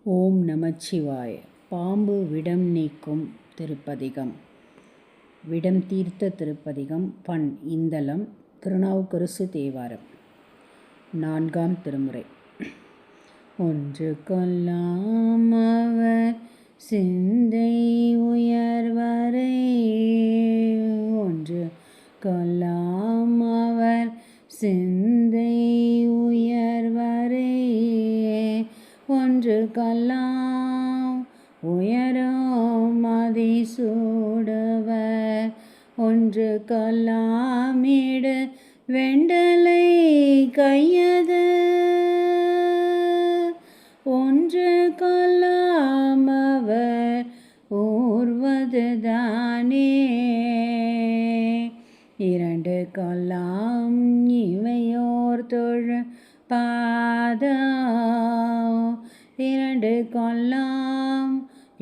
ஓம் நமச்சிவாய. பாம்பு விடம் நீக்கும் திருப்பதிகம். விடம் தீர்த்த திருப்பதிகம். பண் இந்தளம். திருநாவுக்கரசு தேவாரம். 4ஆம் திருமுறை. ஒன்று கொல்லாம் அவர் சிந்தை உயர்வரை, ஒன்று கொல்லாம் அவர் சிந்தை உயர்வரை, ஒன்று கொல்லாம் உயரும் அதிசூடுவர், ஒன்று கொல்லாமிடு வெண்டலை கையது, ஒன்று கொல்லாமவர் ஊர்வதுதானே, இரண்டு கொல்லாம் இவையோர் தொழு பாதம், இரண்டு கொல்லாம்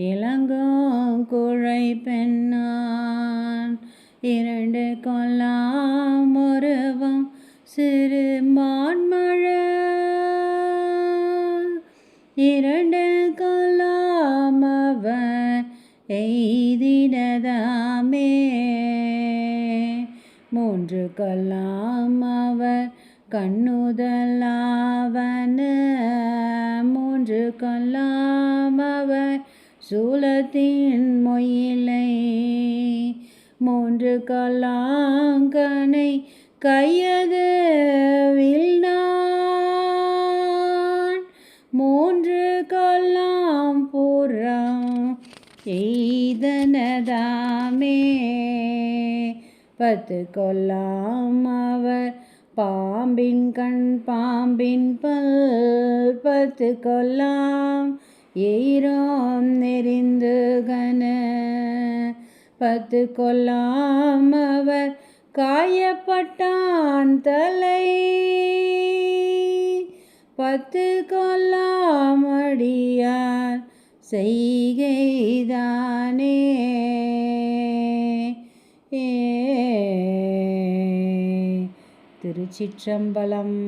இளங்கோங் குழை பெண்ணான், இரண்டு கொல்லாம் ஒருவம் சிறு மான்மழர், இரண்டு கொல்லாம் அவர் எய்தினதாமே, மூன்று கொல்லாம் அவர் கண்ணுதலாவன, மூன்று கொல்லாம் அவர் சூலத்தின் மொயிலை, மூன்று கொல்லாங்கனை கையது வில்நான், மூன்று கொல்லாம் புறம் எய்தனதாமே, பத்து கொல்லாம் அவர் பாம்பின் கண் பாம்பின் பல், பத்து கொல்லாம் எயிரோம் நெறிந்து கன, பத்து கொல்லாம் அவர் காயப்பட்டான் தலை, பத்து கொல்லாம் அடியார் செய்கைதானே. திருச்சிற்றம்பலம்.